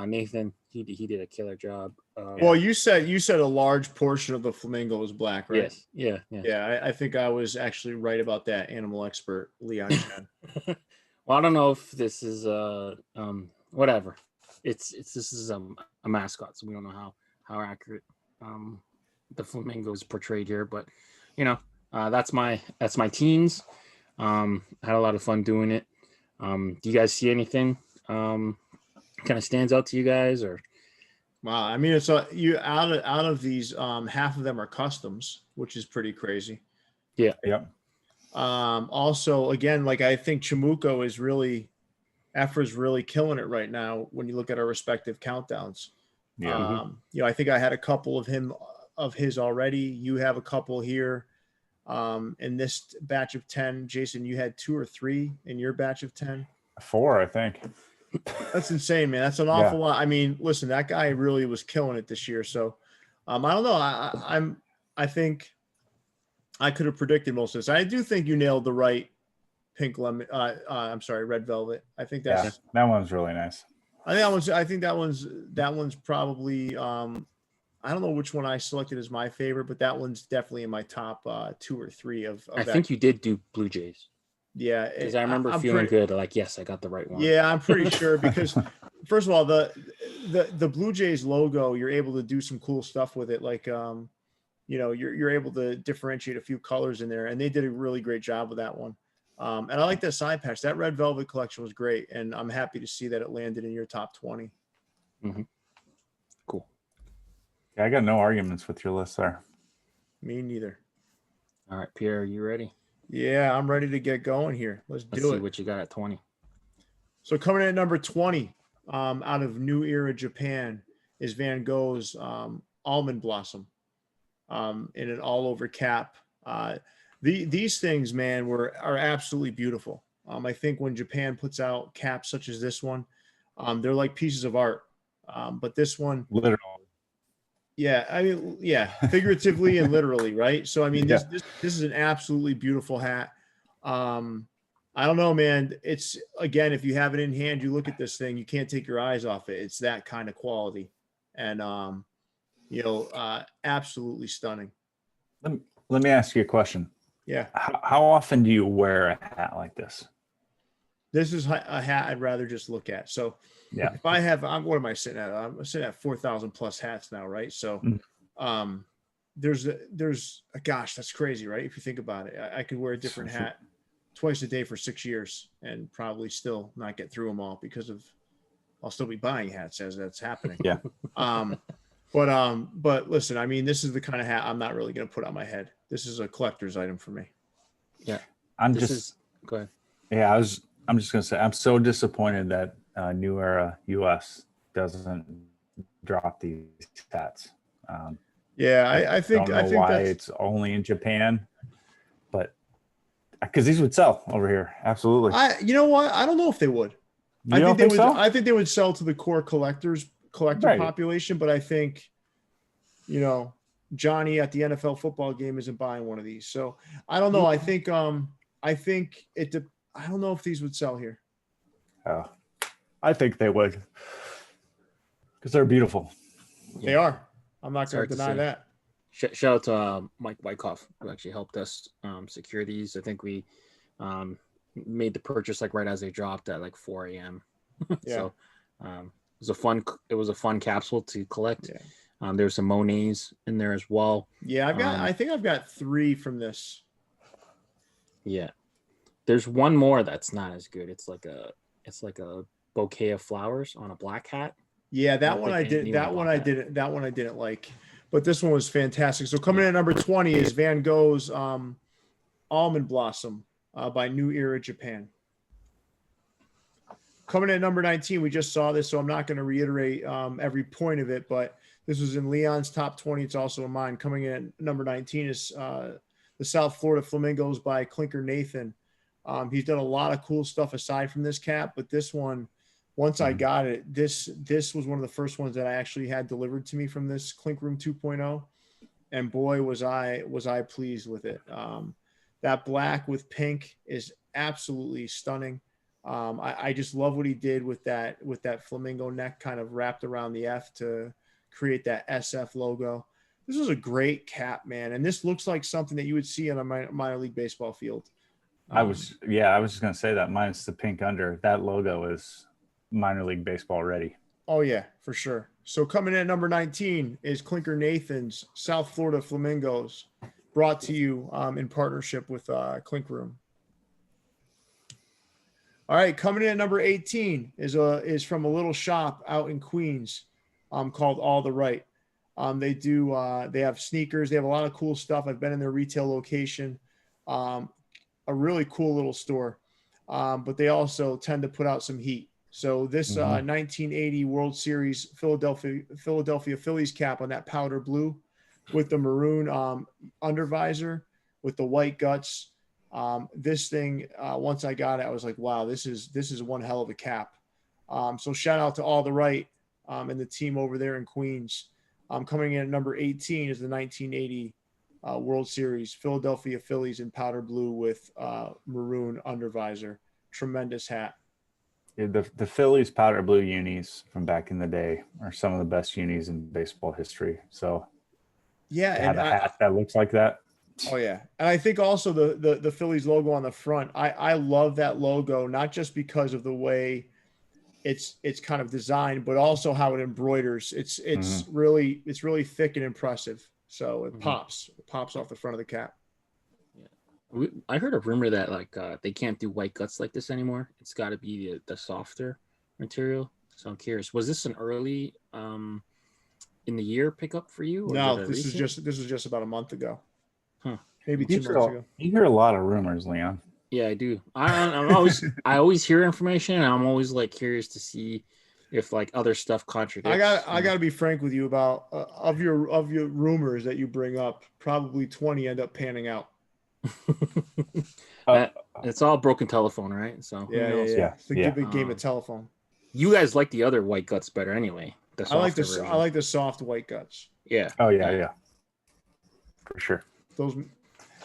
Nathan, he did a killer job. Well, you said a large portion of the flamingo was black, right? Yes. Yeah, I think I was actually right about that. Animal expert Leon Chen. Well, I don't know if this is whatever. This is a mascot, so we don't know how accurate the flamingo is portrayed here, but that's my teens. Had a lot of fun doing it. Do you guys see anything kind of stands out to you guys? Or wow, I mean, it's you out of these half of them are customs, which is pretty crazy. Yeah. Yep. Also, again, like I think Chamuco is really, Efra's really killing it right now when you look at our respective countdowns. Yeah. I think I had a couple of his already. You have a couple here. In this batch of 10, Jason, you had 2 or 3 in your batch of 10. 4, I think. That's insane, man. That's an awful lot. I mean, listen, that guy really was killing it this year. So, I don't know. I think I could have predicted most of this. I do think you nailed the right pink lemon. I'm sorry, red velvet. I think that's that one's really nice. I think that one's probably. I don't know which one I selected as my favorite, but that one's definitely in my top 2 or 3 of I that. think you did do Blue Jays. Yeah, because I remember feeling good. Like, yes, I got the right one. Yeah, I'm pretty sure because first of all, the Blue Jays logo, you're able to do some cool stuff with it. Like, you're able to differentiate a few colors in there, and they did a really great job with that one. And I like that side patch. That red velvet collection was great, and I'm happy to see that it landed in your top 20. Mm-hmm. Cool. Yeah, I got no arguments with your list there. Me neither. All right, Pierre, are you ready? Yeah, I'm ready to get going here. Let's do it. See what you got at 20. So coming in at number 20, out of New Era Japan, is Van Gogh's Almond Blossom in an all-over cap. These things, man, are absolutely beautiful. I think when Japan puts out caps such as this one, they're like pieces of art. But this one, literally. Yeah, I mean, yeah, figuratively and literally, right? So, I mean, this is an absolutely beautiful hat. I don't know, man. It's, again, if you have it in hand, you look at this thing, you can't take your eyes off it. It's that kind of quality, and absolutely stunning. Let me ask you a question. Yeah. How often do you wear a hat like this? This is a hat I'd rather just look at. So yeah, if I have, what am I sitting at? I'm sitting at 4,000 plus hats now, right? So, there's gosh, that's crazy, right? If you think about it, I could wear a different hat twice a day for 6 years and probably still not get through them all because I'll still be buying hats as that's happening. Yeah. But listen, I mean, this is the kind of hat I'm not really going to put on my head. This is a collector's item for me. Yeah. Go ahead. Yeah, I'm just going to say, I'm so disappointed that New Era US doesn't drop these hats. I think why it's only in Japan, but because these would sell over here. Absolutely. You know what? I don't know if they would. I think they would sell to the core collector population, but I think, Johnny at the NFL football game isn't buying one of these. So I don't know. I think I don't know if these would sell here. Oh, I think they would, because they're beautiful. They are. I'm not going to deny that. Shout out to Mike Wyckoff, who actually helped us secure these. I think we made the purchase like right as they dropped at like 4 a.m. Yeah. So it was a fun capsule to collect. Yeah. There's some Monets in there as well. Yeah, I think I've got 3 from this. Yeah. There's one more that's not as good. It's like a bouquet of flowers on a black hat. Yeah, that one I didn't like. But this one was fantastic. So coming in at number 20 is Van Gogh's Almond Blossom by New Era Japan. Coming in at number 19, we just saw this, so I'm not going to reiterate every point of it, but this was in Leon's top 20. It's also in mine. Coming in at number 19 is the South Florida Flamingos by Clinker Nathan. He's done a lot of cool stuff aside from this cap, but this one, once I got it, this was one of the first ones that I actually had delivered to me from this Clink Room 2.0, and boy was I pleased with it. That black with pink is absolutely stunning. I just love what he did with that flamingo neck kind of wrapped around the F to create that SF logo. This was a great cap, man, and this looks like something that you would see on a minor league baseball field. I was just going to say that minus the pink under, that logo is minor league baseball ready. Oh yeah, for sure. So coming in at number 19 is Clinker Nathan's South Florida Flamingos, brought to you in partnership with Clink Room. All right, coming in at number 18 is from a little shop out in Queens called All the Right. They have sneakers. They have a lot of cool stuff. I've been in their retail location. a really cool little store, but they also tend to put out some heat. So this 1980 World Series Philadelphia Phillies cap on that powder blue with the maroon undervisor with the white guts. This thing, once I got it, I was like, wow, this is one hell of a cap. So shout out to All the Right and the team over there in Queens. Coming in at number 18 is the 1980 World Series Philadelphia Phillies in powder blue with maroon undervisor. Tremendous hat. Yeah, the Phillies powder blue unis from back in the day are some of the best unis in baseball history. So yeah, to have a hat that looks like that. Oh yeah, and I think also the Phillies logo on the front. I love that logo, not just because of the way it's kind of designed, but also how it embroiders. It's really thick and impressive. So it pops off the front of the cap. Yeah, I heard a rumor that like they can't do white guts like this anymore. It's got to be the softer material. So I'm curious, was this an early in the year pickup for you? Or No, this was just about a month ago. Huh. Maybe 2 months ago. You hear a lot of rumors, Leon. Yeah, I do. I always hear information, and I'm always like curious to see if like other stuff contradicts. I got to be frank with you about of your rumors that you bring up. Probably 20 end up panning out. It's all broken telephone, right? So yeah. It's a big game of telephone. You guys like the other white guts better, anyway. I like the soft white guts. Yeah. Oh yeah. For sure. Those.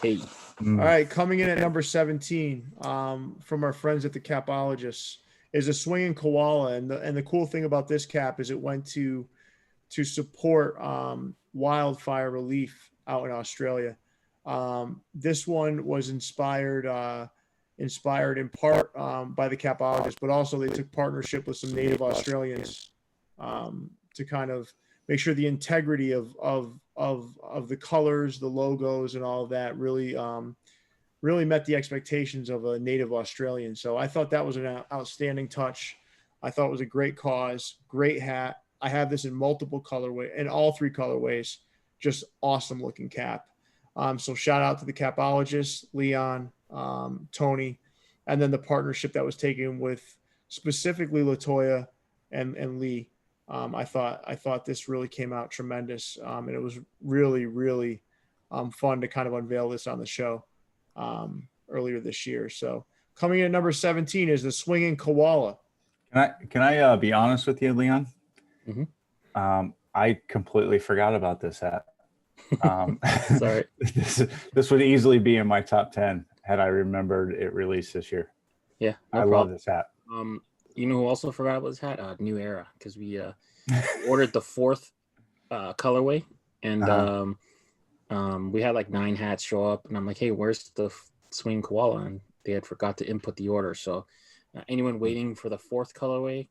Hey. All right, coming in at number 17 from our friends at the Capologists is a swinging koala, and the cool thing about this cap is it went to support wildfire relief out in Australia. This one was inspired in part by the Capologists, but also they took partnership with some native Australians to kind of make sure the integrity of the colors, the logos, and all of that really met the expectations of a native Australian. So I thought that was an outstanding touch. I thought it was a great cause, great hat. I have this in multiple colorways, in all 3 colorways. Just awesome looking cap. So shout out to the Capologists, Leon, Tony, and then the partnership that was taken with specifically Latoya and Lee. I thought this really came out tremendous, and it was really, really fun to kind of unveil this on the show earlier this year. So coming in at number 17 is the swinging koala. Can I be honest with you, Leon? Mm-hmm. I completely forgot about this hat. Sorry. This would easily be in my top 10 had I remembered it released this year. Yeah, I love this hat. You know who also forgot about this hat? New Era, because we ordered the 4th colorway, and we had like 9 hats show up, and I'm like, hey, where's the swing koala? And they had forgot to input the order. So anyone waiting for the 4th colorway,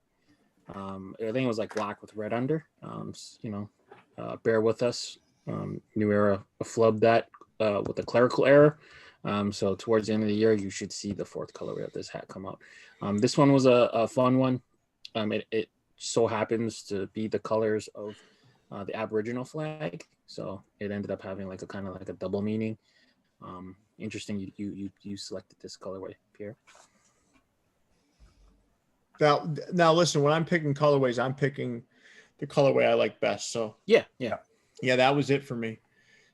everything was like black with red under. Bear with us. New Era flubbed that with a clerical error. So towards the end of the year, you should see the 4th colorway of this hat come out. This one was a fun one. It so happens to be the colors of the Aboriginal flag, so it ended up having like a kind of like a double meaning. Interesting. You selected this colorway, Pierre. Now listen, when I'm picking colorways, I'm picking the colorway I like best. So yeah, that was it for me.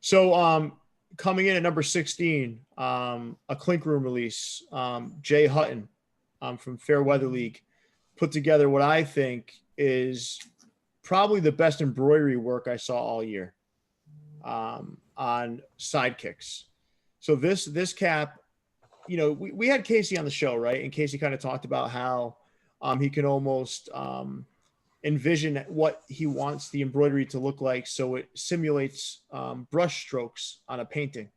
So coming in at number 16, a Clink Room release, Jay Hutton from Fair Weather League put together what I think is probably the best embroidery work I saw all year on sidekicks. So this cap, we had Casey on the show, right? And Casey kind of talked about how he can almost envision what he wants the embroidery to look like, so it simulates brush strokes on a painting.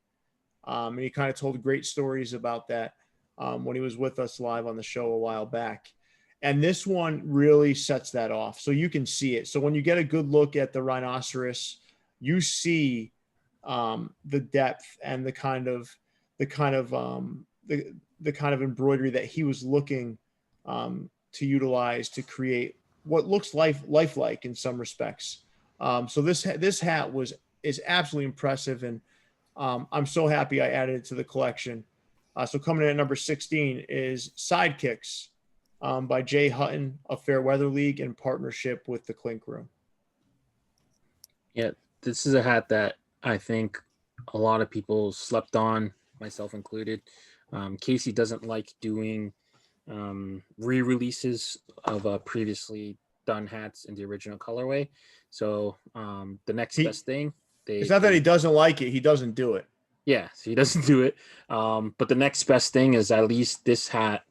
And he kind of told great stories about that when he was with us live on the show a while back. And this one really sets that off, so you can see it. So when you get a good look at the rhinoceros, you see the depth and the kind of embroidery that he was looking to utilize to create what looks lifelike in some respects. So this hat is absolutely impressive, and I'm so happy I added it to the collection. So coming in at number 16 is Sidekicks by Jay Hutton of Fair Weather League in partnership with the Clink Room. Yeah, this is a hat that I think a lot of people slept on, myself included. Casey doesn't like doing re-releases of previously done hats in the original colorway. So the next best thing, it's not that he doesn't like it; he doesn't do it. Yeah, so he doesn't do it. But the next best thing is at least this hat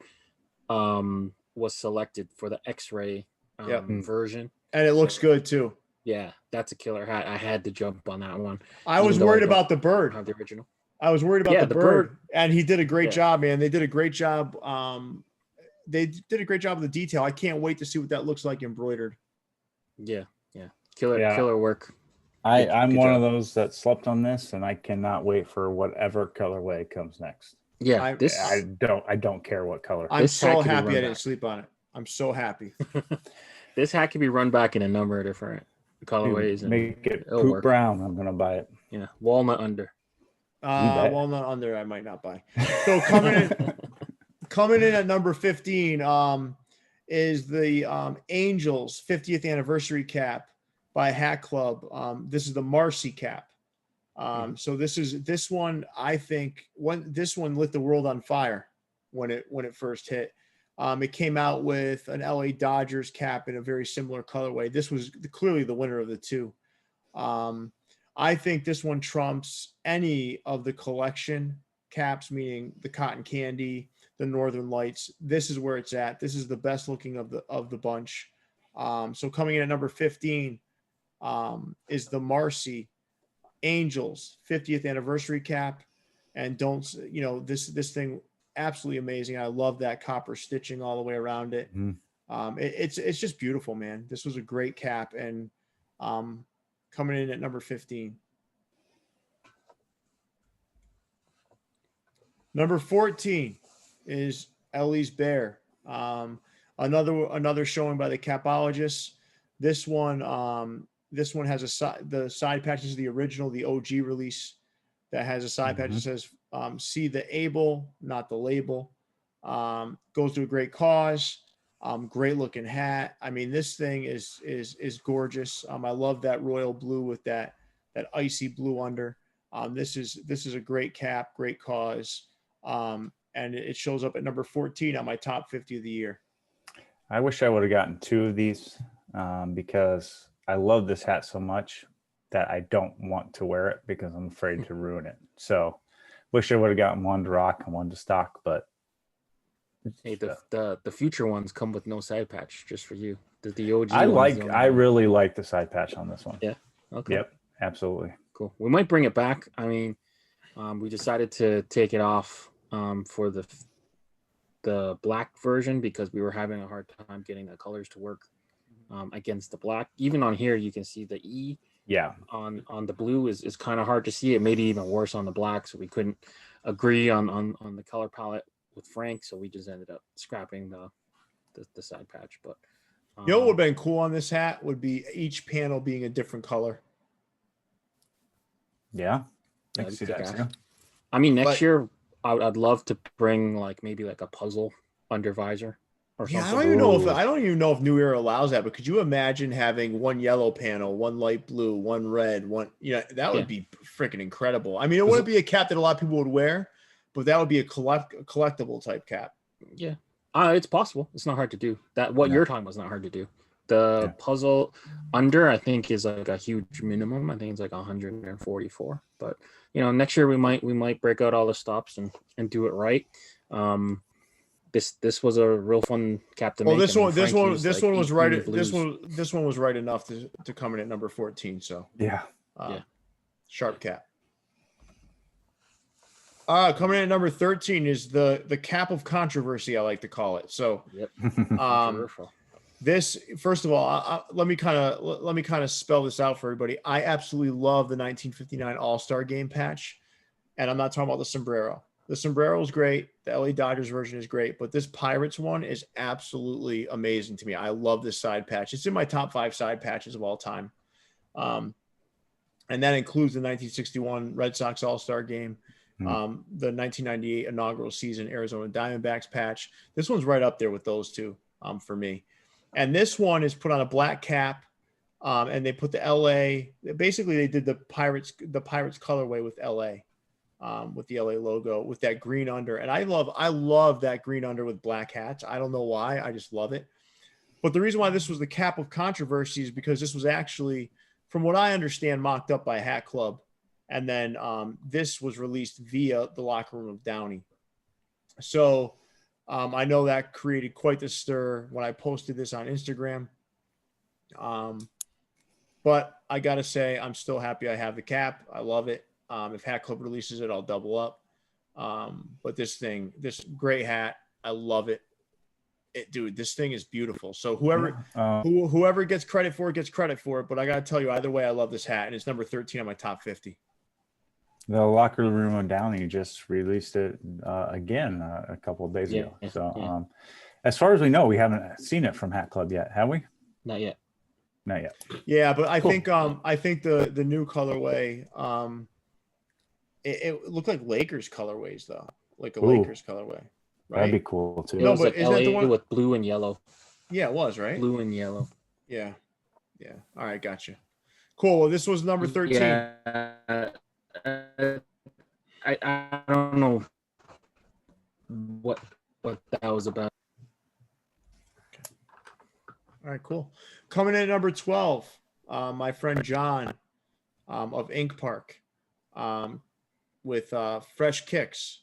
was selected for the X-ray version, and it looks good too. Yeah, that's a killer hat. I had to jump on that one. I was worried about the bird. Have the original. I was worried about the bird, and he did a great job, man. They did a great job. They did a great job of the detail. I can't wait to see what that looks like embroidered. Yeah, killer work. I'm one of those that slept on this, and I cannot wait for whatever colorway comes next. Yeah, I don't care what color. I'm so happy I didn't sleep on it. I'm so happy. This hat can be run back in a number of different colorways. Dude, make it poop brown. I'm gonna buy it. Yeah, walnut under. Walnut under, I might not buy. So coming in at number 15 is the Angels 50th anniversary cap by Hat Club. This is the Marcy cap. So this one, I think this one lit the world on fire when it first hit. It came out with an LA Dodgers cap in a very similar colorway. This was clearly the winner of the two. I think this one trumps any of the collection caps, meaning the Cotton Candy, the Northern Lights. This is where it's at. This is the best looking of the bunch. So coming in at number 15 is the Marcy Angels 50th anniversary cap. And this thing, absolutely amazing. I love that copper stitching all the way around it. It's just beautiful, man. This was a great cap, and coming in at number 15. Number 14 is Ellie's Bear. Another showing by the capologists. This one has the side patches of the original, the OG release, that has a side patch that says "See the able, not the label." Goes to a great cause. Great looking hat. I mean, this thing is gorgeous. I love that royal blue with that icy blue under. This is a great cap, great cause. And it shows up at number 14 on my top 50 of the year. I wish I would have gotten two of these because I love this hat so much that I don't want to wear it because I'm afraid to ruin it. So wish I would have gotten one to rock and one to stock, but hey, the future ones come with no side patch just for you. The OG I really like the side patch on this one. Yeah. Okay. Yep. Absolutely. Cool. We might bring it back. I mean, we decided to take it off for the black version because we were having a hard time getting the colors to work against the black. Even on here, you can see the E. Yeah. On the blue is kind of hard to see. It made it even worse on the black, so we couldn't agree on the color palette with Frank, so we just ended up scrapping the side patch. But what would have been cool on this hat would be each panel being a different color. Yeah. I can see that too. I mean, next year I'd love to bring maybe a puzzle under visor or something. I don't even know if New Era allows that, but could you imagine having one yellow panel, one light blue, one red, one, that would be freaking incredible. I mean, it wouldn't be a cap that a lot of people would wear, but that would be a collectible type cap. Yeah. It's possible. It's not hard to do. You're talking about is not hard to do. The puzzle under, I think, is a huge minimum. I think it's 144. But next year we might break out all the stops and do it right. This was a real fun cap to make. This one was right. This one was right enough to come in at number 14. So sharp cap. Coming in at number 13 is the cap of controversy, I like to call it. So, this, first of all, let me kind of spell this out for everybody. I absolutely love the 1959 All-Star Game patch, and I'm not talking about the sombrero. The sombrero is great. The LA Dodgers version is great, but this Pirates one is absolutely amazing to me. I love this side patch. It's in my top 5 side patches of all time, and that includes the 1961 Red Sox All-Star Game. The 1998 inaugural season Arizona Diamondbacks patch. This one's right up there with those two for me. And this one is put on a black cap, and they put the LA. Basically, they did the Pirates colorway with LA, with the LA logo with that green under. And I love that green under with black hats. I don't know why, I just love it. But the reason why this was the cap of controversy is because this was actually, from what I understand, mocked up by Hat Club. And then this was released via the locker room of Downey. So I know that created quite the stir when I posted this on Instagram. But I got to say, I'm still happy I have the cap. I love it. If Hat Club releases it, I'll double up. But this great hat, I love it. Dude, this thing is beautiful. So whoever gets credit for it gets credit for it. But I got to tell you, either way, I love this hat, and it's number 13 on my top 50. The locker room of Downey just released it again a couple of days ago. So as far as we know, we haven't seen it from Hat Club yet, have we? Not yet. Yeah, but I think the new colorway, it looked like Lakers colorways though, like a Lakers colorway. Right? That'd be cool too. It was like LA with blue and yellow. Yeah, it was, right? Blue and yellow. Yeah. All right, gotcha. Cool. Well, this was number 13. Yeah. I don't know what that was about. Okay. All right, cool. Coming in at number 12, my friend John of Ink Park with Fresh Kicks.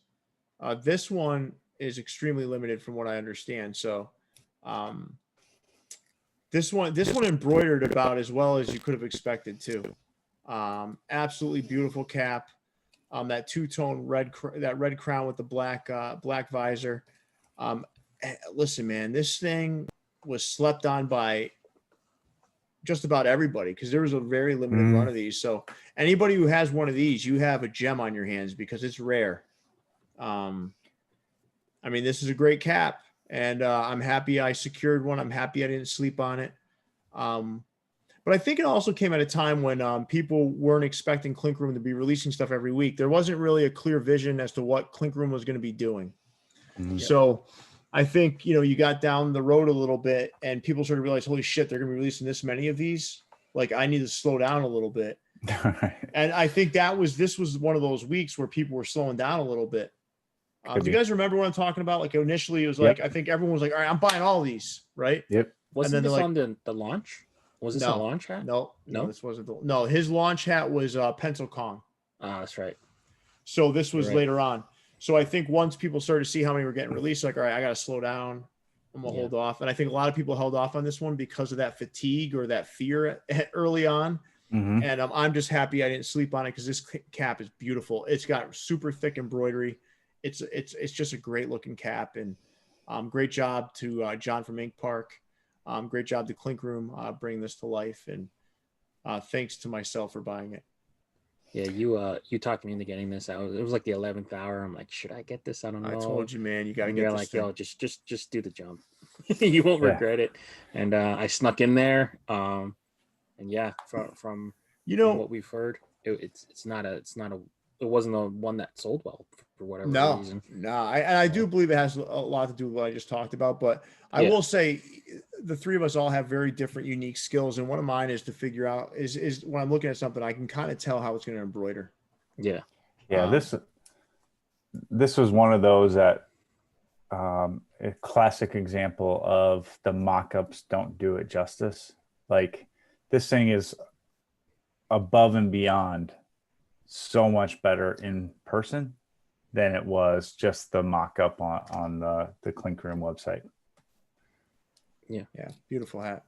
This one is extremely limited from what I understand. So this one embroidered about as well as you could have expected too. Absolutely beautiful cap. That two-tone red crown with the black visor. Listen, man, this thing was slept on by just about everybody because there was a very limited run of these. So anybody who has one of these, you have a gem on your hands because it's rare. I mean, this is a great cap, and I'm happy I secured one. I'm happy I didn't sleep on it. But I think it also came at a time when people weren't expecting Clink Room to be releasing stuff every week. There wasn't really a clear vision as to what Clink Room was going to be doing. So I think, you got down the road a little bit and people started to realize, holy shit, they're going to be releasing this many of these. Like, I need to slow down a little bit. And I think this was one of those weeks where people were slowing down a little bit. Do you guys remember what I'm talking about? Like, initially it was like, I think everyone was like, all right, I'm buying all these, right? Yep. Wasn't this on the launch? Was this a launch hat? No, this wasn't. No, his launch hat was Pencil Kong. That's right. So this was later on. So I think once people started to see how many were getting released, like, all right, I got to slow down. I'm going to hold off. And I think a lot of people held off on this one because of that fatigue or that fear early on. And I'm just happy I didn't sleep on it because this cap is beautiful. It's got super thick embroidery. It's just a great looking cap. And great job to John from Ink Park. Great job to Clink Room bringing this to life. And thanks to myself for buying it. Yeah, you talked me into getting this. It was like the 11th hour. I'm like, should I get this? I don't know. I told you, man, you got to get this. You're like, yo, just do the jump. You won't regret it. And I snuck in there. And yeah, from what we've heard, it wasn't a one that sold well for whatever reason. No, I do believe it has a lot to do with what I just talked about. But I will say, the three of us all have very different, unique skills, and one of mine is to figure out is when I'm looking at something, I can kind of tell how it's going to embroider. Yeah. This was one of those that a classic example of the mock-ups don't do it justice. Like, this thing is above and beyond so much better in person than it was just the mock-up on the Clink Room website. Yeah, beautiful hat.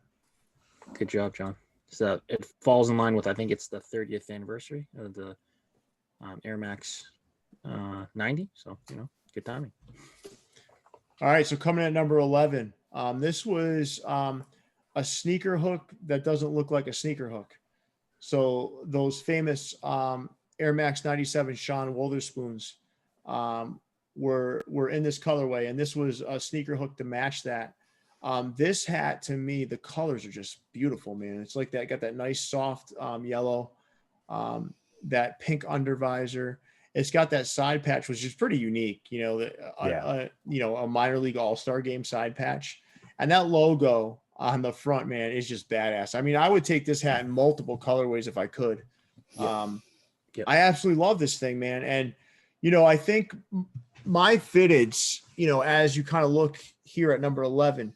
Good job, John. So it falls in line with, I think it's the 30th anniversary of the Air Max 90. So, good timing. All right, so coming at number 11, this was a sneaker hook that doesn't look like a sneaker hook. So those famous Air Max 97 Sean Wotherspoons were in this colorway, and this was a sneaker hook to match that. This hat, to me, the colors are just beautiful, man. It's like that, got that nice soft yellow, that pink under visor. it's got that side patch, which is pretty unique. You know, a minor league all-star game side patch, and that logo on the front, man, is just badass. I mean, I would take this hat in multiple colorways if I could. Yep. I absolutely love this thing, man. And, you know, I think my fitteds, you know, as you kind of look here at number 11,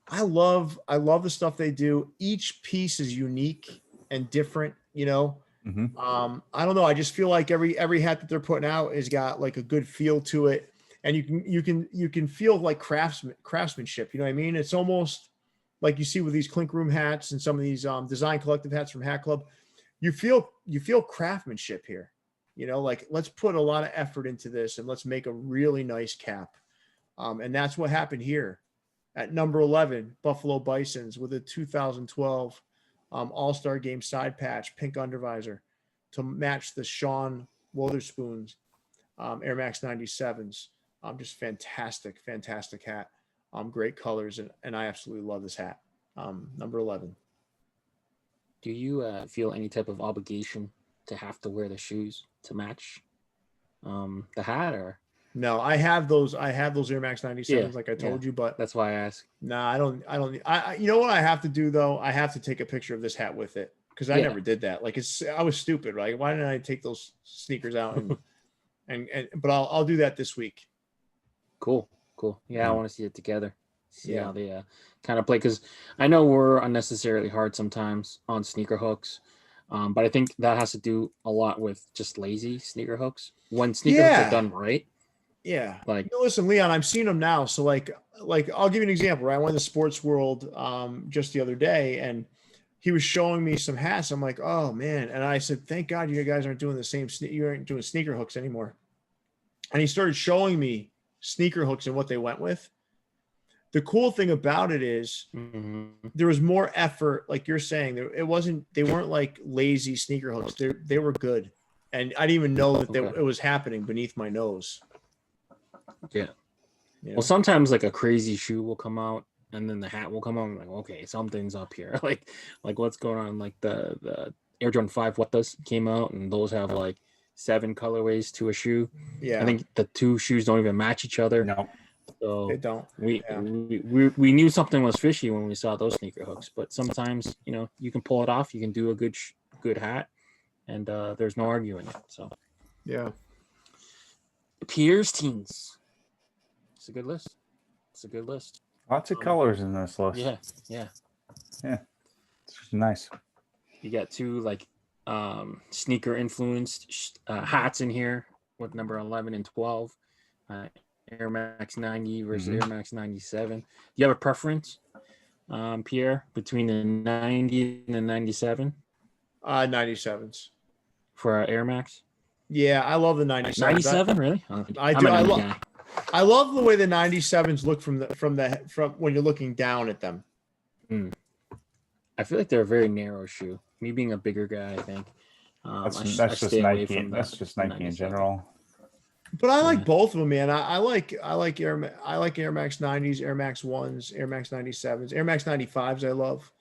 I love the stuff they do. Each piece is unique and different, you know. I don't know. I just feel like every hat that they're putting out has got like a good feel to it. And you can feel like craftsmanship, you know what I mean? It's almost like you see with these clink room hats and some of these design collective hats from Hat Club. You feel craftsmanship here, you know, like let's put a lot of effort into this and let's make a really nice cap. And that's what happened here at number 11, Buffalo Bisons with a 2012 All-Star Game side patch, pink undervisor to match the Sean Wotherspoon's Air Max 97s. Just fantastic hat. Great colors, and I absolutely love this hat. Number 11. Do you feel any type of obligation to have to wear the shoes to match the hat, or? No, I have those Air Max 97s, like I told you, but that's why I asked. No, I don't. You know what I have to do though? I have to take a picture of this hat with it because I never did that. Like I was stupid, right? Why didn't I take those sneakers out but I'll do that this week. Cool. Yeah, I want to see it together. See how they kind of play, because I know we're unnecessarily hard sometimes on sneaker hooks, but I think that has to do a lot with just lazy sneaker hooks. When sneaker hooks are done right. Yeah. Like, you know, listen, Leon, I'm seeing them now. So like I'll give you an example, right? I went to the sports world just the other day, and he was showing me some hats. I'm like, oh man. And I said, thank God you guys aren't doing the same. You aren't doing sneaker hooks anymore. And he started showing me sneaker hooks and what they went with. The cool thing about it is there was more effort. Like you're saying, they weren't like lazy sneaker hooks. They were good. And I didn't even know that it was happening beneath my nose. Yeah. You know? Well, sometimes like a crazy shoe will come out, and then the hat will come out. I'm like, okay, something's up here. like what's going on? Like the Air Jordan 5 What Does came out, and those have like 7 colorways to a shoe. Yeah. I think the 2 shoes don't even match each other. No, so they don't. We knew something was fishy when we saw those sneaker hooks. But sometimes, you know, you can pull it off. You can do a good hat, and there's no arguing it. So yeah. Pierre's teens. It's a good list. Lots of colors in this list. Yeah. It's nice. You got 2 like sneaker influenced hats in here with number 11 and 12. Air Max 90 versus Air Max 97. Do you have a preference, Pierre, between the 90 and the 97? 97s. For Air Max? Yeah, I love the 97s. 97, really? I do. I love the way the 97s look from when you're looking down at them. I feel like they're a very narrow shoe. Me being a bigger guy, I think. That's just Nike. That's just Nike in general. But I like both of them, man. I like Air Max 90s, Air Max 1s, Air Max 97s, Air Max 95s. I love.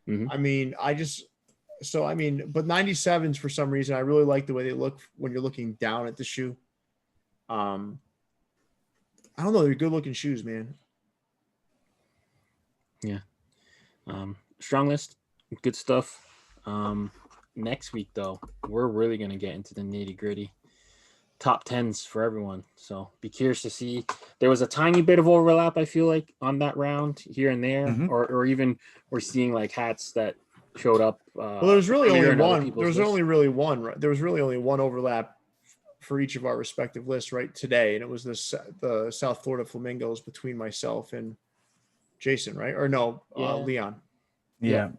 I mean, but 97s for some reason I really like the way they look when you're looking down at the shoe. I don't know. They're good looking shoes, man. Yeah. Strong list. Good stuff. Next week, though, we're really going to get into the nitty gritty. Top 10s for everyone. So be curious to see. There was a tiny bit of overlap, I feel like, on that round here and there, or even we're seeing like hats that showed up. Well, there was really only one. There was only really one. Right? There was really only one overlap for each of our respective lists right today, and it was the South Florida Flamingos between myself and Jason, right? Or no, Leon. Yeah.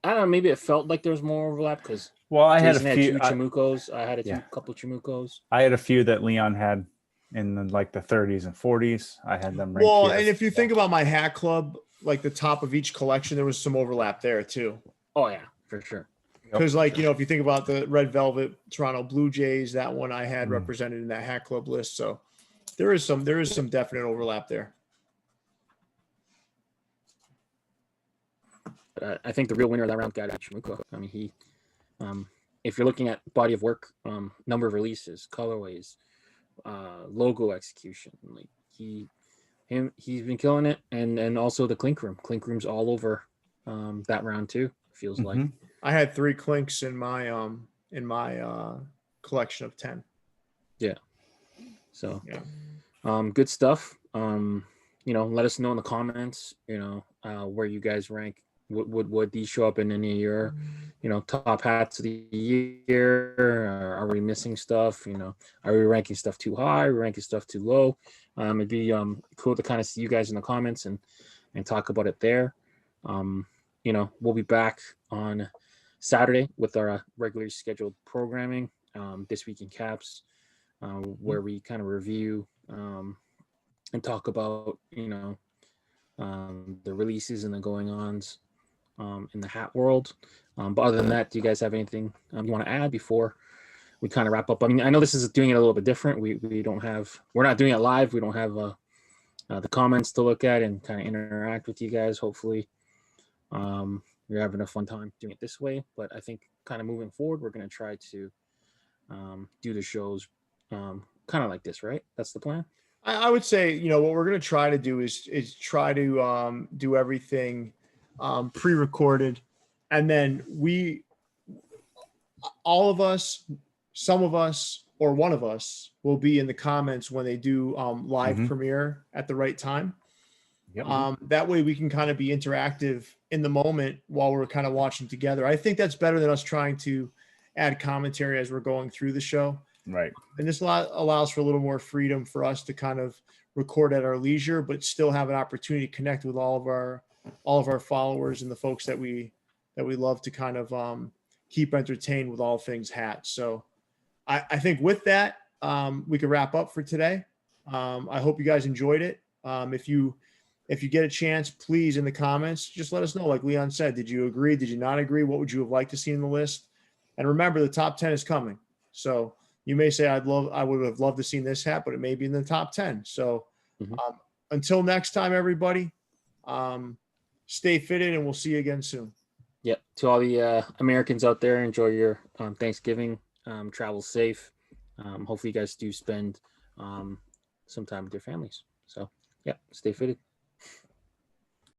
I don't know. Maybe it felt like there was more overlap because I had a few few Chimucos. I had a couple Chimucos. I had a few that Leon had in the 30s and 40s. I had them. Well, and if you think about my hat club, like the top of each collection, there was some overlap there too. Oh yeah, for sure. Because if you think about the Red Velvet Toronto Blue Jays, that one I had represented in that hat club list. So there is some definite overlap there. I think the real winner of that round got Chimuko. I mean, he if you're looking at body of work, number of releases, colorways, logo execution, like he's been killing it, and also the clink room's all over that round too, feels like. I had 3 clinks in my collection of 10. Yeah. So yeah. Good stuff. Let us know in the comments, where you guys rank. Would these show up in any of your, top hats of the year? Or are we missing stuff? Are we ranking stuff too high? Are we ranking stuff too low? It'd be cool to kind of see you guys in the comments and talk about it there. We'll be back on Saturday with our regularly scheduled programming. This week in Caps, where we kind of review and talk about the releases and the going ons in the hat world. But other than that, do you guys have anything you want to add before we kind of wrap up? I mean, I know this is doing it a little bit different. We're not doing it live. We don't have the comments to look at and kind of interact with you guys. Hopefully you're having a fun time doing it this way. But I think kind of moving forward, we're going to try to do the shows kind of like this, right? That's the plan. I would say, what we're going to try to do is try to do everything pre-recorded, and then all of us, some of us, or one of us will be in the comments when they do live premiere at the right time. Yep. That way we can kind of be interactive in the moment while we're kind of watching together. I think that's better than us trying to add commentary as we're going through the show. Right. And this allows for a little more freedom for us to kind of record at our leisure, but still have an opportunity to connect with all of our followers and the folks that we love to kind of keep entertained with all things hats. So I think with that, we could wrap up for today. I hope you guys enjoyed it. If you get a chance, please, in the comments, just let us know. Like Leon said, did you agree? Did you not agree? What would you have liked to see in the list? And remember, the top 10 is coming. So you may say, I would have loved to see this hat, but it may be in the top 10. So until next time, everybody, stay fitted, and we'll see you again soon. Yep. To all the Americans out there, enjoy your Thanksgiving. Travel safe. Hopefully you guys do spend some time with your families. So, yeah, stay fitted.